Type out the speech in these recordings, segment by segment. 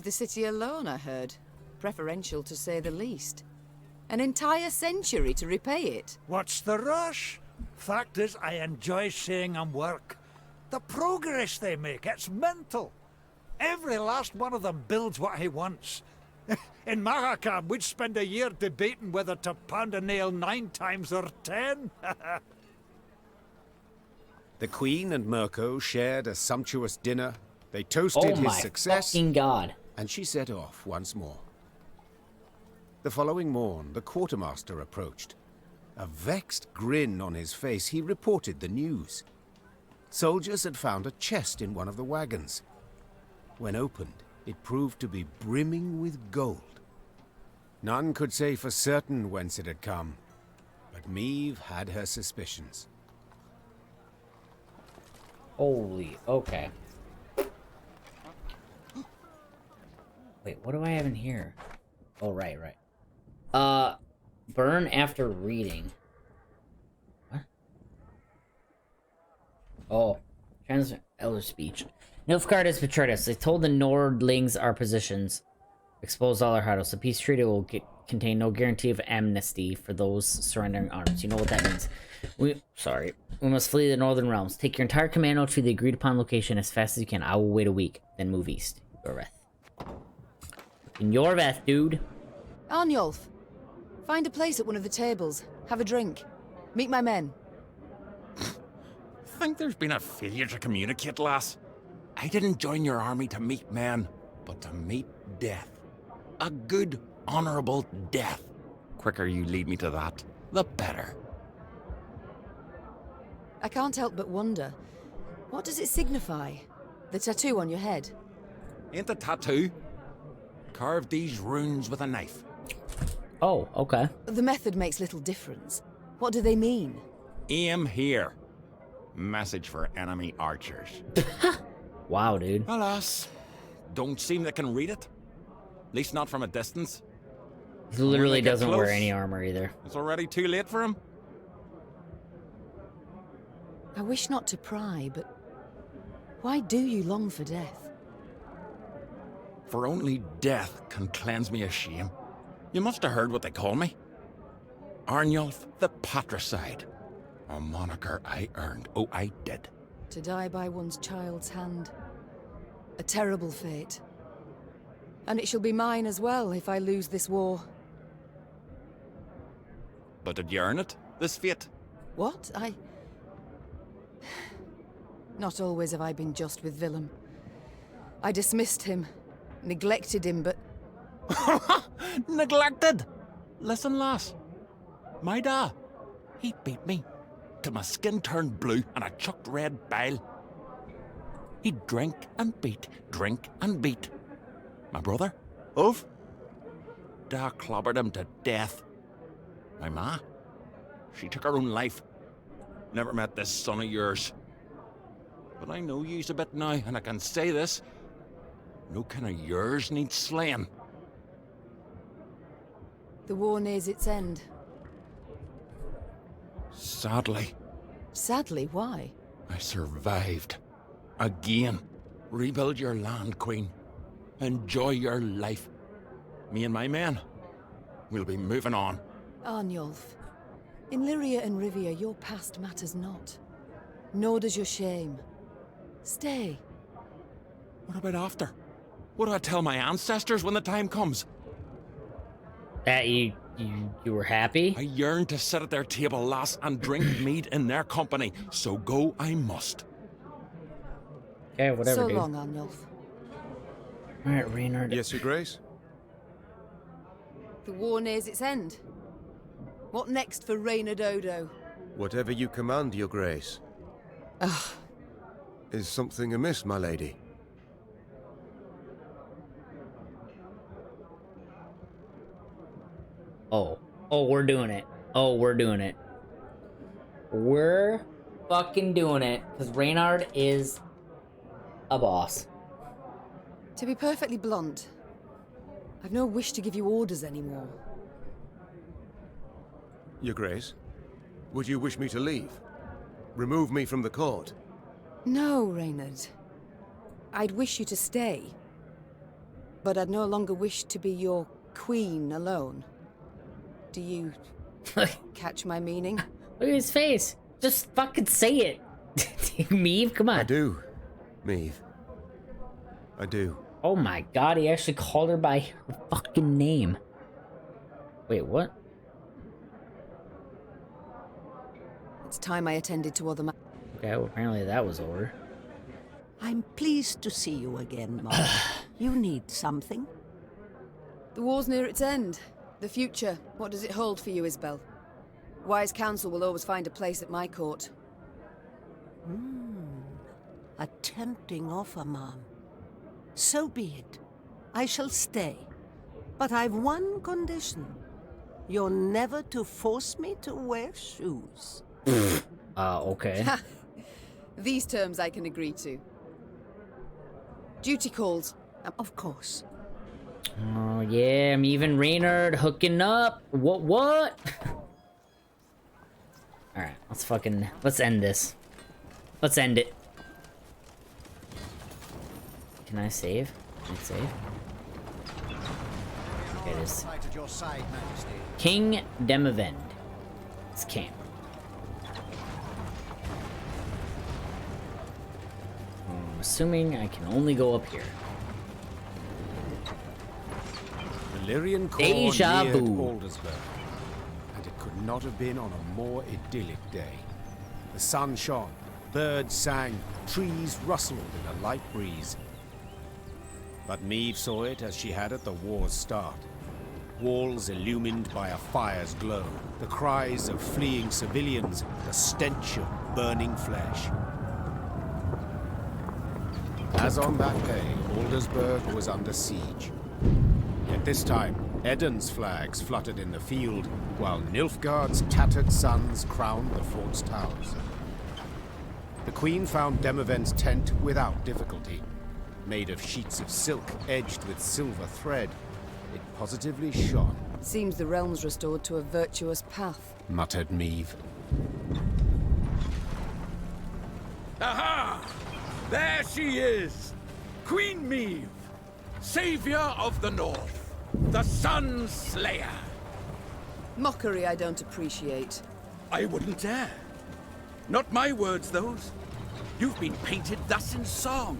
the city alone, I heard. Preferential, to say the least. An entire century to repay it. What's the rush? Fact is, I enjoy seeing them work. The progress they make, it's mental. Every last one of them builds what he wants. In Mahakam, we'd spend a year debating whether to pound a nail 9 times or 10. The Queen and Mirko shared a sumptuous dinner. They toasted his success. Oh my fucking god. And she set off once more. The following morn, the quartermaster approached. A vexed grin on his face, he reported the news. Soldiers had found a chest in one of the wagons. When opened, it proved to be brimming with gold. None could say for certain whence it had come, but Meve had her suspicions. Holy, okay. Wait, what do I have in here? Oh, right. Burn after reading. What? Oh, elder speech. Nilfgaard has betrayed us. They told the Nordlings our positions. Exposed all our huddles. The peace treaty will contain no guarantee of amnesty for those surrendering arms. You know what that means. We must flee the northern realms. Take your entire commando to the agreed upon location as fast as you can. I will wait a week, then move east. Yorveth. In Yorveth, dude. Arnulf, find a place at one of the tables. Have a drink. Meet my men. Think there's been a failure to communicate, lass? I didn't join your army to meet men, but to meet death. A good, honorable death. Quicker you lead me to that, the better. I can't help but wonder, what does it signify? The tattoo on your head? Ain't the tattoo? Carved these runes with a knife. Oh, okay. The method makes little difference. What do they mean? Aim here. Message for enemy archers. Wow, dude. Alas, don't seem they can read it. At least not from a distance. He literally doesn't wear close, any armor either. It's already too late for him. I wish not to pry, but why do you long for death? For only death can cleanse me of shame. You must have heard what they call me. Arnulf the Patricide. A moniker I earned. Oh, I did. To die by one's child's hand. A terrible fate. And it shall be mine as well if I lose this war. But did you earn it, this fate? What? Not always have I been just with Willem. I dismissed him, neglected him, but... Neglected? Listen, lass. My da, he beat me till my skin turned blue and I chucked red bile. He'd drink and beat. My brother, Ulf, da clobbered him to death. My ma, she took her own life. Never met this son of yours. But I know yous a bit now, and I can say this. No kin of yours needs slaying. The war nears its end. Sadly. Sadly, why? I survived. Again. Rebuild your land, Queen. Enjoy your life. Me and my men, we'll be moving on. Arnulf, in Lyria and Rivia, your past matters not. Nor does your shame. Stay. What about after? What do I tell my ancestors when the time comes? That you were happy? I yearn to sit at their table, lass, and drink mead in their company, so go I must. Okay, whatever, so dude. long, Arnulf. Alright, Reynard. Yes, Your Grace? The war nears its end. What next for Reynard Odo? Whatever you command, Your Grace. Ugh. Is something amiss, my lady? Oh, we're doing it. We're fucking doing it. Because Reynard is a boss. To be perfectly blunt, I've no wish to give you orders anymore. Your Grace? Would you wish me to leave? Remove me from the court? No, Reynard. I'd wish you to stay. But I'd no longer wish to be your queen alone. Do you catch my meaning? Look at his face. Just fucking say it. Meave, come on. I do, Meave. I do. Oh my god, he actually called her by her fucking name. Wait, what? It's time I attended to other matters. Okay, well, apparently that was over. I'm pleased to see you again, Mom. You need something? The war's near its end. The future, what does it hold for you, Isabel? Wise counsel will always find a place at my court. A tempting offer, Mom. So be it. I shall stay. But I've one condition. You're never to force me to wear shoes. Okay. These terms I can agree to. Duty calls. Of course. Oh yeah, I'm even Reynard hooking up. What? Alright, let's end this. Let's end it. Can I save? Can I save? Okay, it is. King Demavend. It's camp. I'm assuming I can only go up here. Valyrian Corps Deja neared vu. Aldersburg, and it could not have been on a more idyllic day. The sun shone, birds sang, trees rustled in a light breeze. But Meave saw it as she had at the war's start. Walls illumined by a fire's glow, the cries of fleeing civilians, the stench of burning flesh. As on that day, Aldersburg was under siege. Yet this time, Eden's flags fluttered in the field, while Nilfgaard's tattered sons crowned the fort's towers. The Queen found Demavend's tent without difficulty. Made of sheets of silk edged with silver thread, it positively shone, Seems the realm's restored to a virtuous path. muttered Meave. Aha! There she is! Queen Meave, savior of the North, the Sun Slayer. Mockery I don't appreciate. I wouldn't dare. Not my words, those. You've been painted thus in song.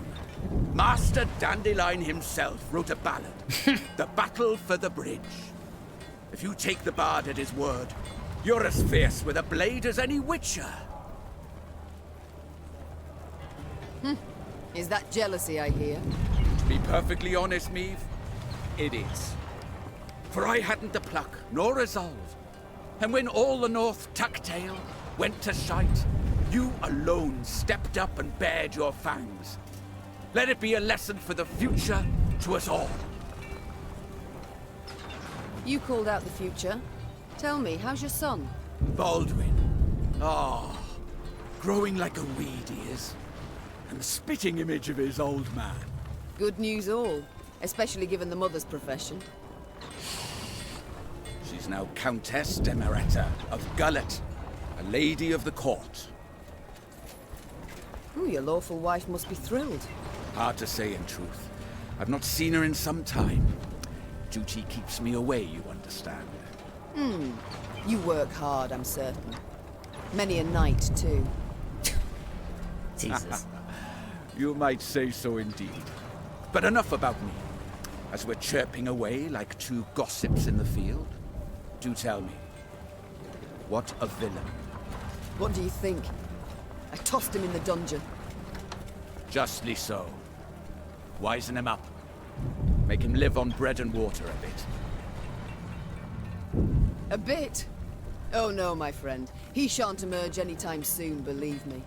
Master Dandelion himself wrote a ballad, The Battle for the Bridge. If you take the bard at his word, you're as fierce with a blade as any witcher. Is that jealousy I hear? To be perfectly honest, Meave, it is. For I hadn't the pluck nor resolve. And when all the North tucked tail, went to shite, you alone stepped up and bared your fangs. Let it be a lesson for the future to us all. You called out the future. Tell me, how's your son? Baldwin. Ah, growing like a weed he is. And the spitting image of his old man. Good news all, especially given the mother's profession. She's now Countess Demeretta of Gullet, a lady of the court. Ooh, your lawful wife must be thrilled. Hard to say in truth. I've not seen her in some time. Duty keeps me away, you understand. You work hard, I'm certain. Many a night, too. Jesus. You might say so indeed. But enough about me. As we're chirping away like two gossips in the field, do tell me, what a villain. What do you think? I tossed him in the dungeon. Justly so. Wisen him up. Make him live on bread and water a bit. A bit? Oh no, my friend. He shan't emerge anytime soon, believe me.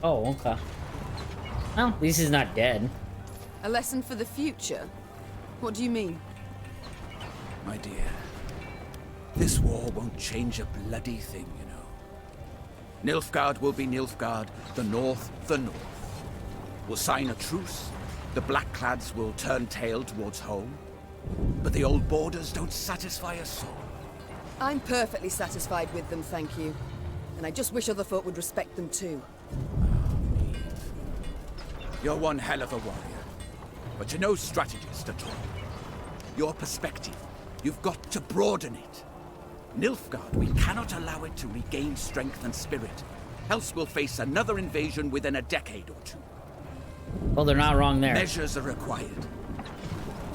Oh, okay. Well, at least he's not dead. A lesson for the future? What do you mean? My dear, this war won't change a bloody thing, you know. Nilfgaard will be Nilfgaard, the North, the North. We'll sign a truce, the Blackclads will turn tail towards home, but the old borders don't satisfy us soul. I'm perfectly satisfied with them, thank you. And I just wish other folk would respect them too. You're one hell of a warrior. but you're no strategist at all. Your perspective, you've got to broaden it. Nilfgaard, we cannot allow it to regain strength and spirit, else we'll face another invasion within a decade or two. Well, they're not wrong there. Measures are required.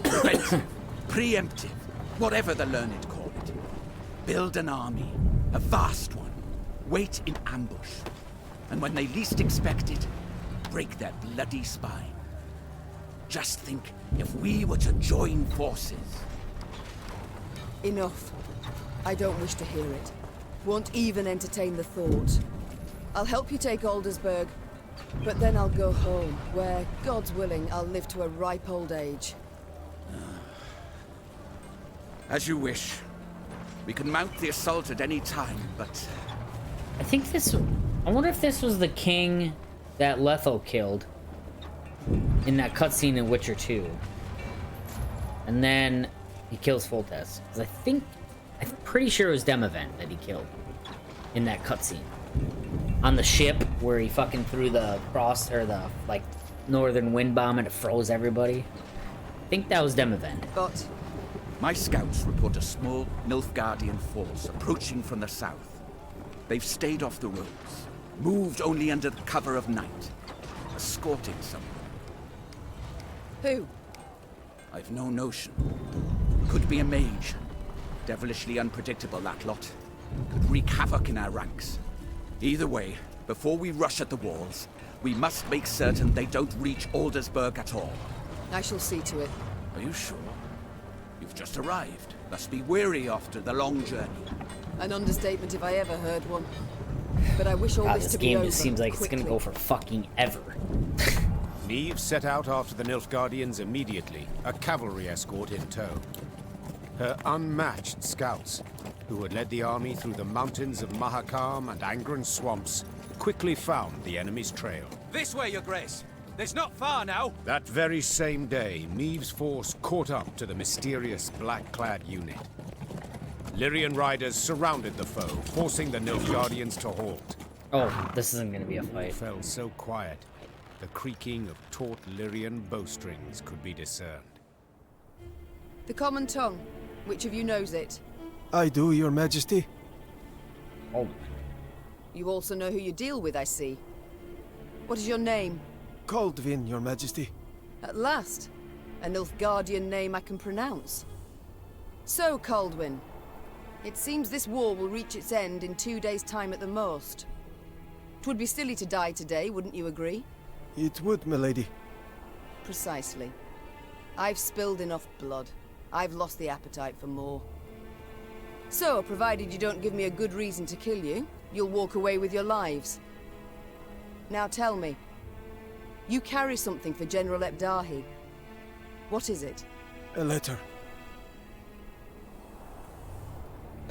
Preventive, preemptive, whatever the learned call it. Build an army, a vast one. Wait in ambush. And when they least expect it, break their bloody spine. Just think if we were to join forces. Enough. I don't wish to hear it. Won't even entertain the thought. I'll help you take Aldersburg, but then I'll go home, where, God's willing, I'll live to a ripe old age. As you wish. We can mount the assault at any time, but... I think this... I wonder if this was the king that Lethal killed in that cutscene in Witcher 2. And then he kills Foltest. Because I'm pretty sure it was Demavent that he killed in that cutscene. On the ship where he fucking threw the frost, or the, like, northern wind bomb and it froze everybody. I think that was Demavent. But... My scouts report a small Nilfgaardian force approaching from the south. They've stayed off the roads, moved only under the cover of night, escorting someone. who? I've no notion. Could be a mage. Devilishly unpredictable, that lot. Could wreak havoc in our ranks. Either way, before we rush at the walls, we must make certain they don't reach Aldersburg at all. I shall see to it. Are you sure? You've just arrived. Must be weary after the long journey. An understatement if I ever heard one. But I wish all God, this this to be game over just seems like it's gonna quickly. go for fucking ever. Neve set out after the Nilfgaardians immediately, a cavalry escort in tow. Her unmatched scouts, who had led the army through the mountains of Mahakam and Angren swamps, quickly found the enemy's trail. This way, Your Grace. There's not far now. That very same day, Neve's force caught up to the mysterious black-clad unit. Lyrian riders surrounded the foe, forcing the Nilfgaardians to halt. Oh, this isn't gonna be a fight. It fell so quiet, the creaking of taut Lyrian bowstrings could be discerned. The common tongue. Which of you knows it? I do, Your Majesty. Oh, You also know who you deal with, I see. What is your name? Caldwin, Your Majesty. At last. A Nilfgaardian name I can pronounce. So, Caldwin. It seems this war will reach its end in 2 days' time at the most. 'Twould be silly to die today, wouldn't you agree? It would, milady. Precisely. I've spilled enough blood. I've lost the appetite for more. So, provided you don't give me a good reason to kill you, you'll walk away with your lives. Now tell me. You carry something for General Ebdahi. What is it? A letter.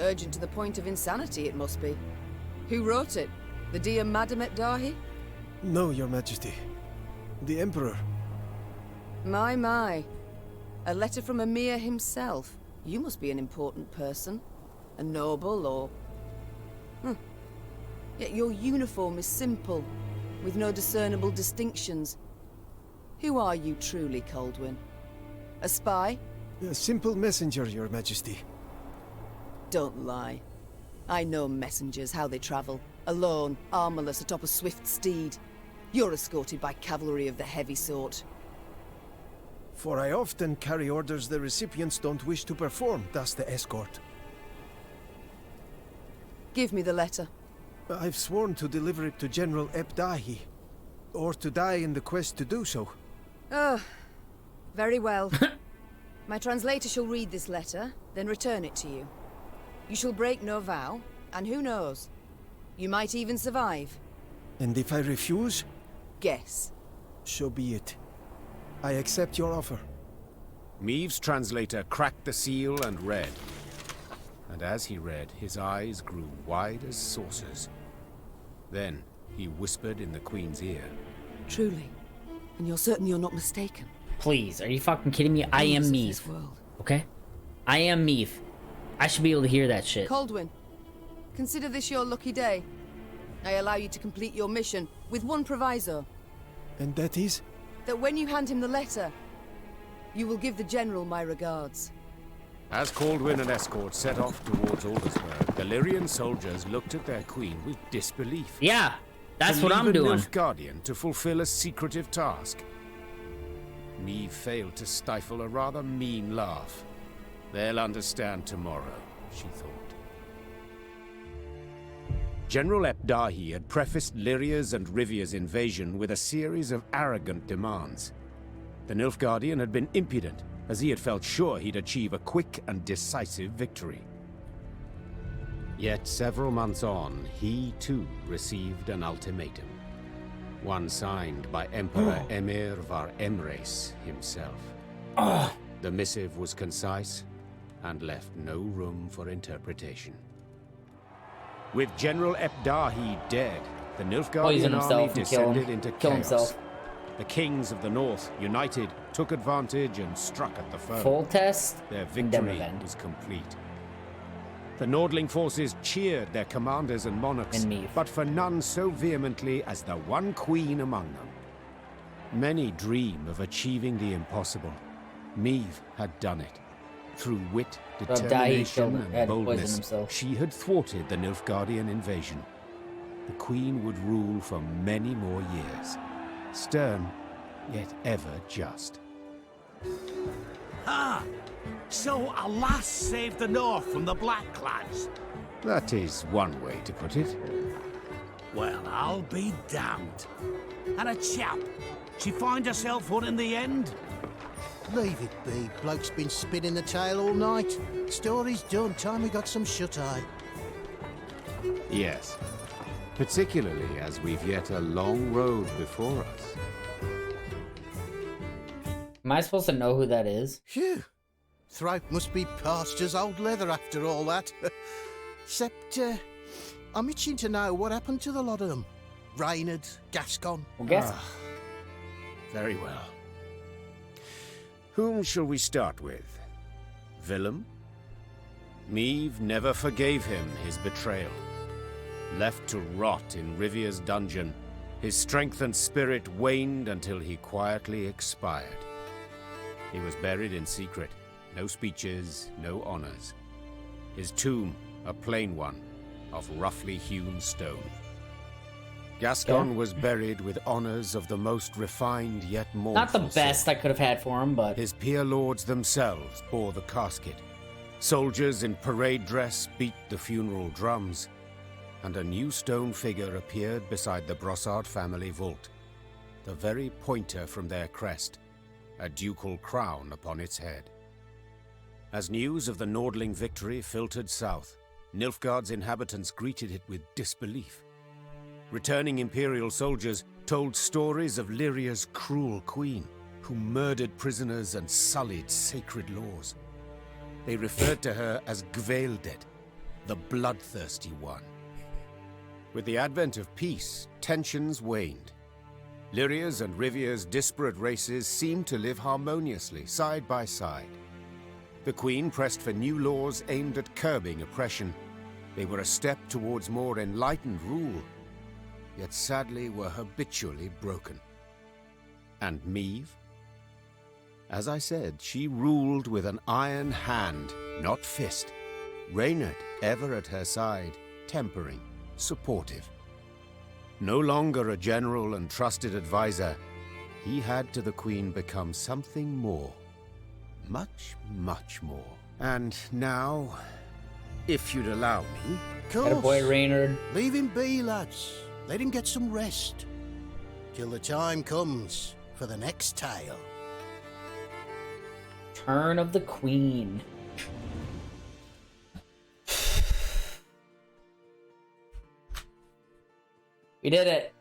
Urgent to the point of insanity, it must be. Who wrote it? The dear Madame Ebdahi? No, Your Majesty. The Emperor. My. A letter from Emir himself. You must be an important person. A noble, or... Yet your uniform is simple, with no discernible distinctions. Who are you truly, Caldwin? A spy? A simple messenger, Your Majesty. Don't lie. I know messengers, how they travel. Alone, armorless, atop a swift steed. You're escorted by cavalry of the heavy sort. For I often carry orders the recipients don't wish to perform, thus the escort. Give me the letter. I've sworn to deliver it to General Ebdahi, or to die in the quest to do so. Oh, very well. My translator shall read this letter, then return it to you. You shall break no vow, and who knows? You might even survive. And if I refuse? Guess. So be it. I accept your offer. Neve's translator cracked the seal and read. And as he read, his eyes grew wide as saucers. Then he whispered in the Queen's ear. Truly. And you're certain you're not mistaken? please, are you fucking kidding me? I am Meave. Okay? I am Meave. I should be able to hear that shit. Caldwin, consider this your lucky day. I allow you to complete your mission with one proviso. And that is? That when you hand him the letter, You will give the General my regards. As Caldwin and escort set off towards Aldersburg, the Lyrian soldiers looked at their queen with disbelief. Yeah, that's To what I'm leave a doing. Nilfgaardian to fulfill a secretive task. Meve failed to stifle a rather mean laugh. They'll understand tomorrow, she thought. General Epdahi had prefaced Lyria's and Rivia's invasion with a series of arrogant demands. The Nilfgaardian had been impudent, as he had felt sure he'd achieve a quick and decisive victory. Yet several months on, he too received an ultimatum. One signed by Emperor Emir var Emreis himself. The missive was concise and left no room for interpretation. With General Epdahi dead, the Poison Nilfgaardian himself army and descended into kill chaos. himself. The kings of the north, united, took advantage and struck at the foe. Full test. Their and then victory revenge. was complete. The Nordling forces cheered their commanders and monarchs, And Meve. but for none so vehemently as the one queen among them. Many dream of achieving the impossible. Meve had done it. Through wit, Epdahi determination, had and poisoned boldness, himself. she had thwarted the Nilfgaardian invasion. The queen would rule for many more years. Stern, yet ever just. Ah! So a lass saved the North from the Blackclads? That is one way to put it. Well, I'll be damned. And a chap. She find herself one in the end? Leave it be. Bloke's been spinning the tale all night. Story's done. Time we got some shut-eye. Yes. Particularly as we've yet a long road before us. Am I supposed to know who that is? Phew. Throat must be parched as old leather after all that. Except, I'm itching to know what happened to the lot of them. Reynard, Gascon. Well, guess. Very well. Whom shall we start with? Willem? Meve never forgave him his betrayal. Left to rot in Rivia's dungeon, his strength and spirit waned until he quietly expired. He was buried in secret. No speeches, no honors. His tomb, a plain one, of roughly hewn stone. Gascon was buried with honors of the most refined yet mournful Not the best I could have had for him, but His peer lords themselves bore the casket. Soldiers in parade dress beat the funeral drums, and a new stone figure appeared beside the Brossard family vault, the very pointer from their crest, a ducal crown upon its head. As news of the Nordling victory filtered south, Nilfgaard's inhabitants greeted it with disbelief. Returning Imperial soldiers told stories of Lyria's cruel queen, who murdered prisoners and sullied sacred laws. They referred to her as Gvaeldet, the bloodthirsty one. With the advent of peace, tensions waned. Lyria's and Rivia's disparate races seemed to live harmoniously, side by side. The Queen pressed for new laws aimed at curbing oppression. They were a step towards more enlightened rule, yet sadly were habitually broken. And Meve? As I said, she ruled with an iron hand, not fist. Reynard ever at her side, tempering, supportive. No longer a general and trusted advisor, he had to the Queen become something more. Much, much more. And now, if you'd allow me... Attaboy, Reynard. Leave him be, lads. Let him get some rest. Till the time comes for the next tale. Turn of the Queen. We did it.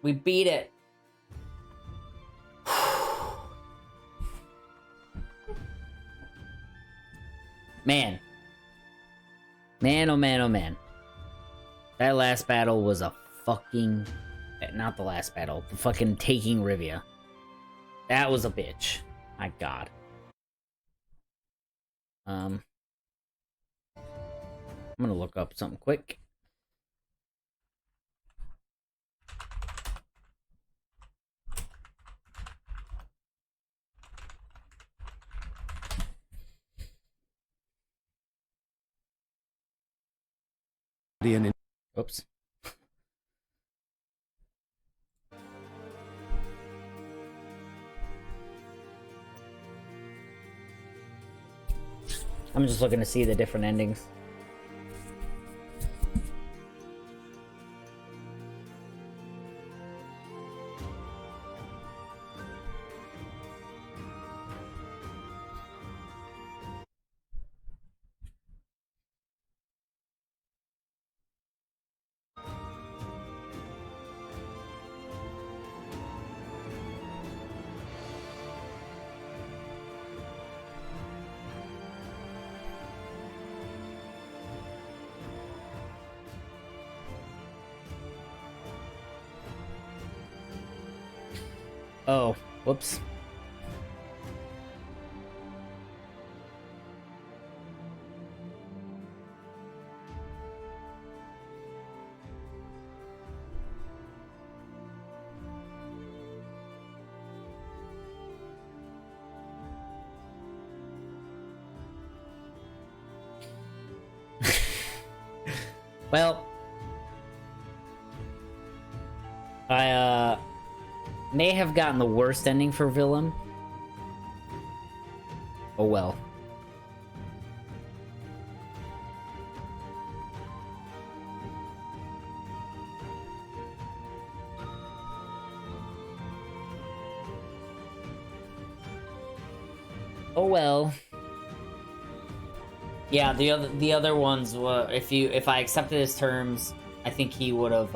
We beat it. Man. Man, oh man, oh man. That last battle was a fucking... Not the last battle. The fucking taking Rivia. That was a bitch. My god. I'm gonna look up something quick. an Oops. I'm just looking to see the different endings. Oh, whoops. Well, I may have gotten the worst ending for Willem. Oh well. Oh well. Yeah, the other ones were if I accepted his terms, I think he would have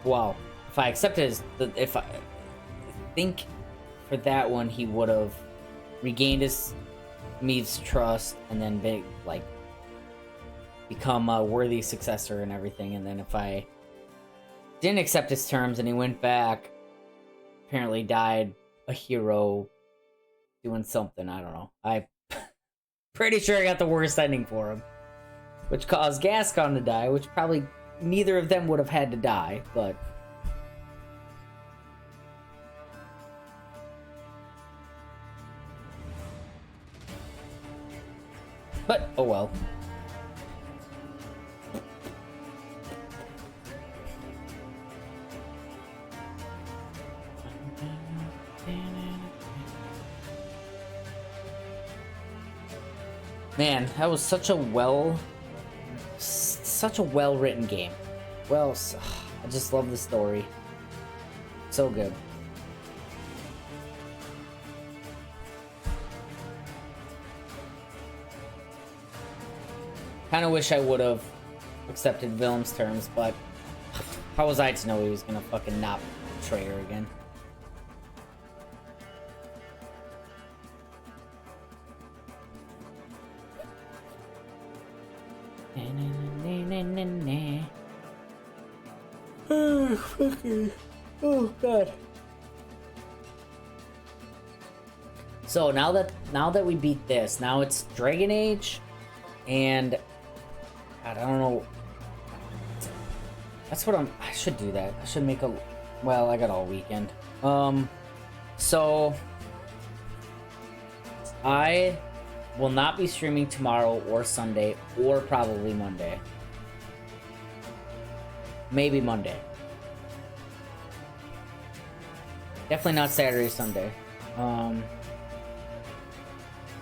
wow. If I accepted his I think for that one he would have regained his Mead's trust and then become a worthy successor and everything, and then if I didn't accept his terms and he went back, apparently died a hero doing something, I don't know. I'm pretty sure I got the worst ending for him, which caused Gascon to die, which probably neither of them would have had to die, but oh well. Man, that was such a well-written game. Well, I just love the story. So good. Kind of wish I would have accepted Willem's terms, but how was I to know he was gonna fucking not betray her again? Oh, fucking. Oh, God. So now that we beat this, now it's Dragon Age, and God, I don't know. That's what I should do that. I should make a. Well, I got all weekend. So I will not be streaming tomorrow or Sunday or probably Monday. Maybe Monday. Definitely not Saturday or Sunday.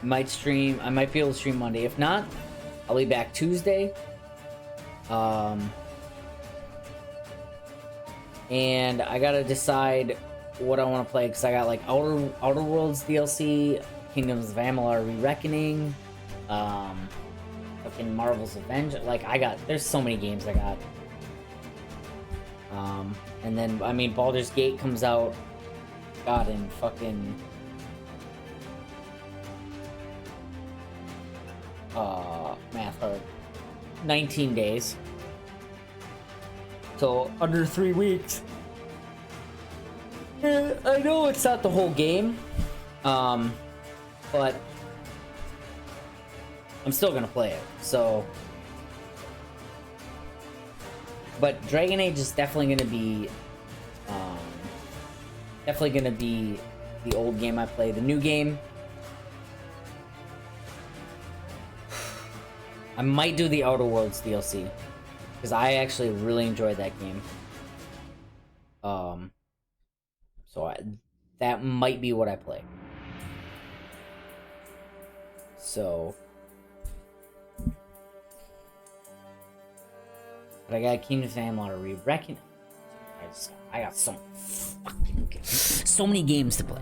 Might stream. I might be able to stream Monday. If not, I'll be back Tuesday. And I gotta decide what I want to play because I got like Outer Worlds DLC, Kingdoms of Amalur Re-Reckoning, fucking Marvel's Avengers. Like there's so many games I got. And then I mean Baldur's Gate comes out, God, in fucking 19 days. So under 3 weeks. I know it's not the whole game, but I'm still gonna play it. So, but Dragon Age is definitely gonna be, the old game I play. The new game, I might do the Outer Worlds DLC. Because I actually really enjoyed that game. That might be what I play. So... But I got Kingdom Fam on a re-reckon. I got so many games to play.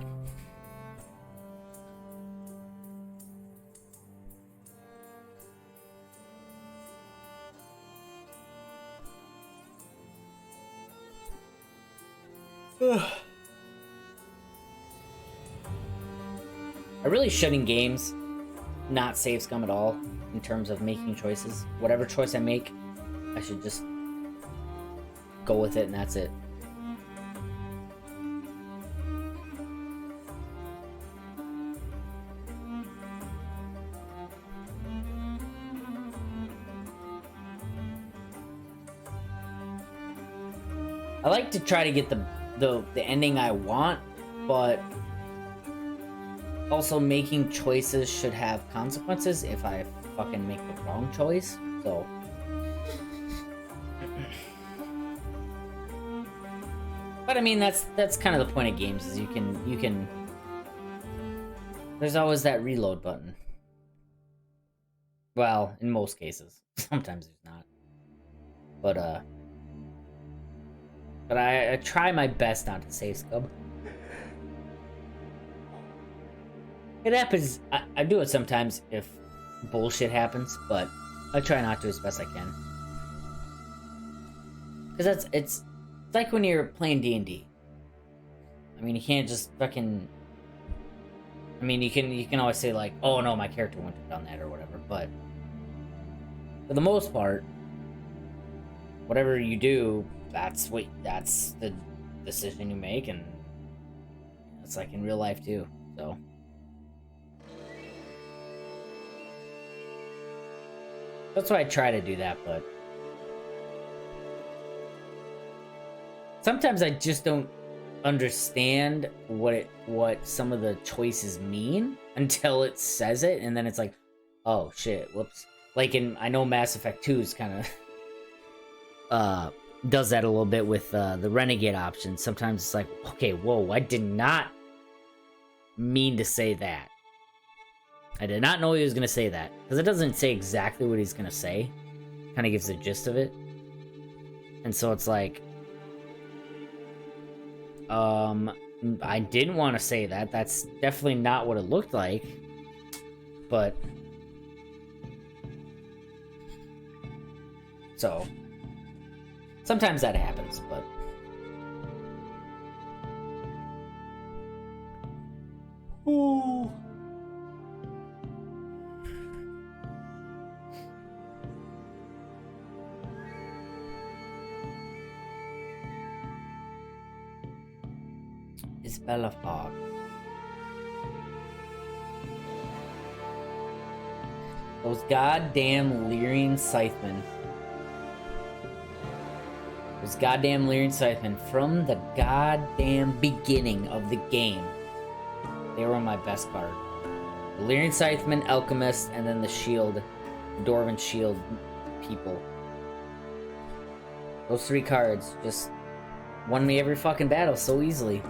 I really should in games not save scum at all in terms of making choices. Whatever choice I make, I should just go with it and that's it. I like to try to get the ending I want, but also making choices should have consequences if I fucking make the wrong choice. So but I mean that's kind of the point of games is you can there's always that reload button. Well, in most cases. Sometimes there's not. But I try my best not to save scum. It happens. I do it sometimes if bullshit happens, but I try not to as best I can. Because it's like when you're playing D&D. I mean, you can't just fucking... I mean, you can always say like, oh no, my character wouldn't have done that or whatever, but for the most part, whatever you do, that's the decision you make, and it's like in real life too, so. That's why I try to do that, but sometimes I just don't understand what some of the choices mean until it says it, and then it's like, oh shit, whoops. Like I know Mass Effect 2 is kind of does that a little bit with the Renegade option. Sometimes it's like, okay, whoa, I did not mean to say that. I did not know he was going to say that. Because it doesn't say exactly what he's going to say. Kind of gives the gist of it. And so it's like, I didn't want to say that. That's definitely not what it looked like. But... So... Sometimes that happens, but... Ooh. Isabella Fogg. Those goddamn Lyrian Scythemen. Those goddamn Lyrian Scythemen, from the goddamn beginning of the game, they were my best card. The Lyrian Scythemen, Alchemist, and then the Shield, the Dwarven Shield people. Those three cards just won me every fucking battle so easily.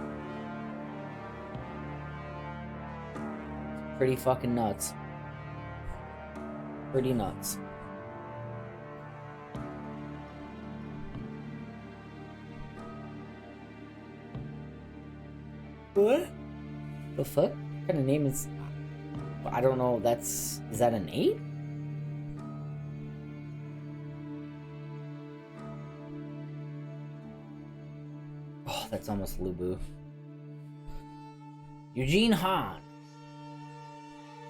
Pretty fucking nuts. Pretty nuts. What? The fuck? What kind of name is... I don't know, is that an 8? Oh, that's almost Lubu. Eugene Han.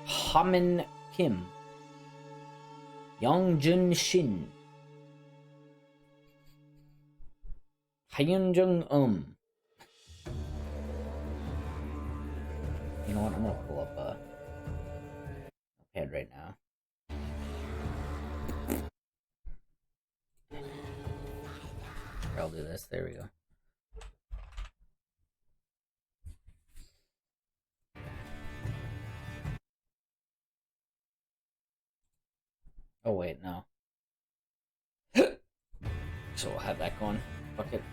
Hamin Kim. Youngjun Shin. Hyunjung You know what? I'm gonna pull up a pad right now. I'll do this. There we go. Oh wait, no. So we'll have that going. Fuck it.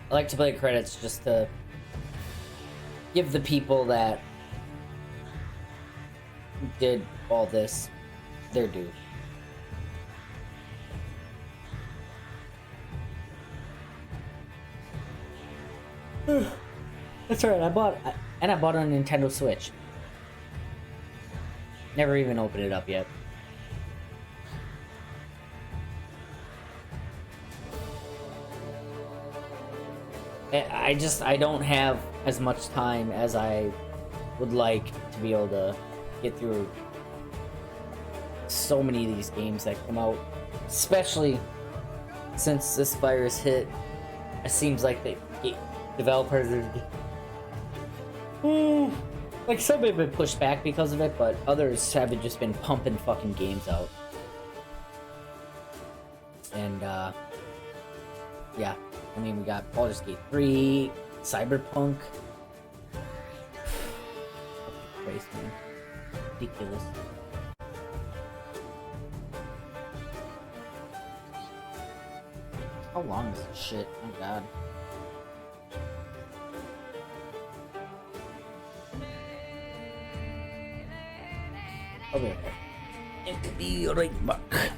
I like to play credits just to give the people that did all this their due. That's right. I bought a Nintendo Switch. Never even opened it up yet. I don't have as much time as I would like to be able to get through so many of these games that come out, especially since this virus hit. It seems like the developers are like, some have been pushed back because of it, but others have just been pumping fucking games out. And yeah, I mean, we got Baldur's Gate 3, Cyberpunk. Christ, man. Ridiculous. How long is this shit? Oh god. I'll be right back. It could be right back.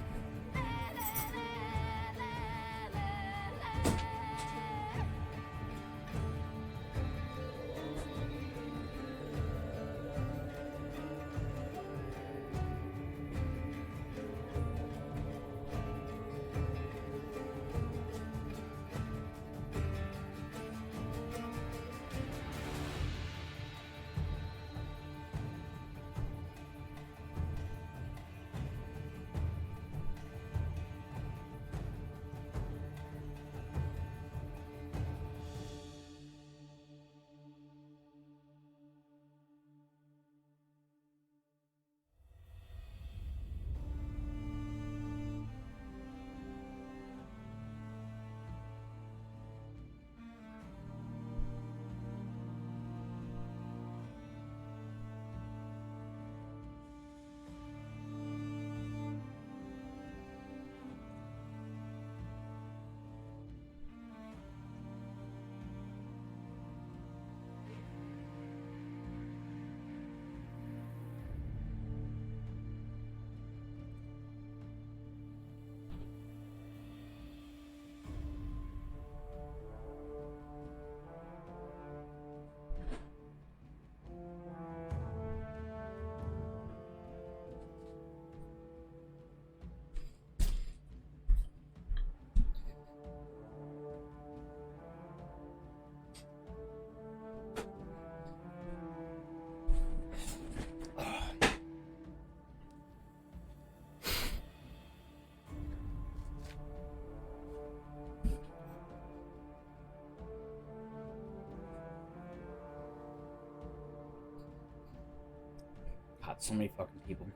God, so many fucking people.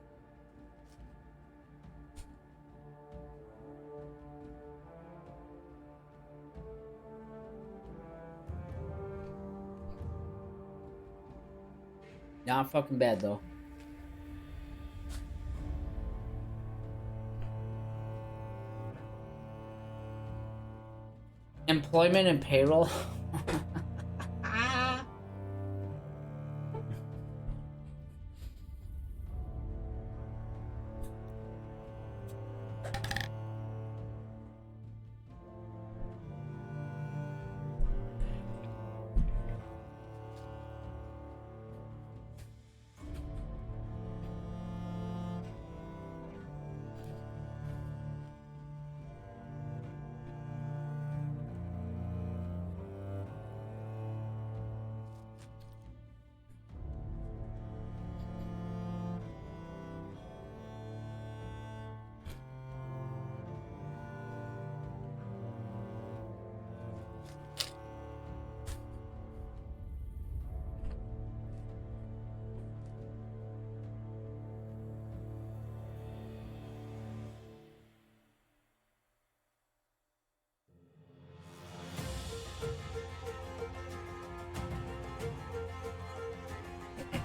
Not fucking bad though. Employment and payroll.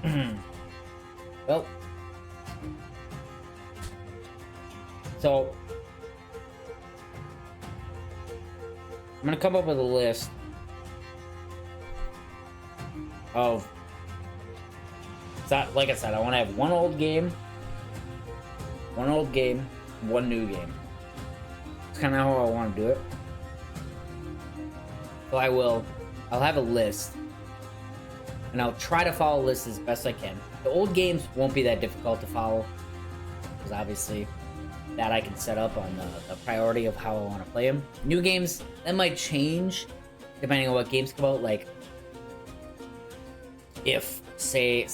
Well, so I'm gonna come up with a list of, like I said, I want to have one old game, one new game. It's kind of how I want to do it. So I'll have a list, and I'll try to follow a list as best I can. The old games won't be that difficult to follow, because obviously that I can set up on the priority of how I want to play them. New games, that might change depending on what games come out. Like, if, say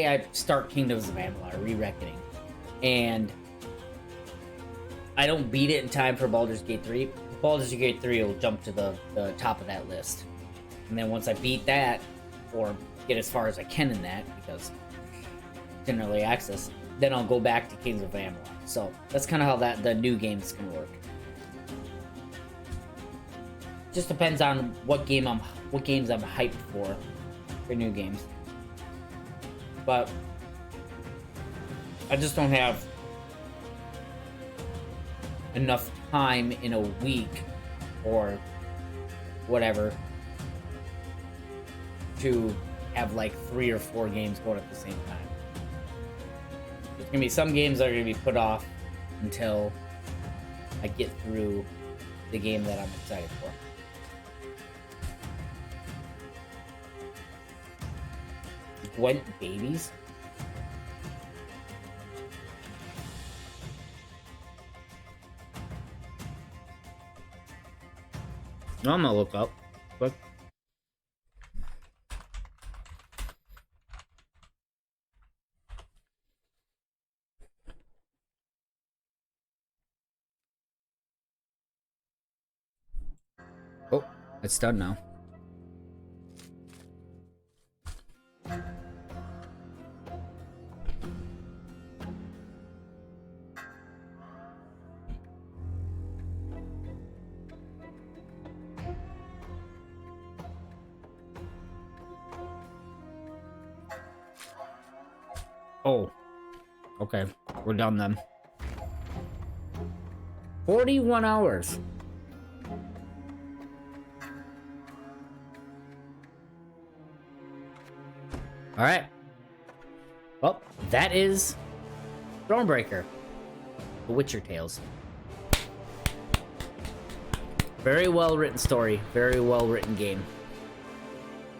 I start Kingdoms of Amalur, Re-Reckoning, and I don't beat it in time for Baldur's Gate 3, Baldur's Gate 3 will jump to the top of that list. And then once I beat that, or get as far as I can in that, because it's in early access, then I'll go back to Kings of Amalur. So that's kind of how the new games can work. Just depends on what games I'm hyped for new games. But I just don't have enough time in a week or whatever to have like 3 or 4 games going at the same time. There's gonna be some games that are gonna be put off until I get through the game that I'm excited for. Gwent babies? I'm gonna look up. But oh, it's done now. Oh, okay, we're done then. 41 hours. All right. Well, that is Thronebreaker, The Witcher Tales. Very well written story, very well written game.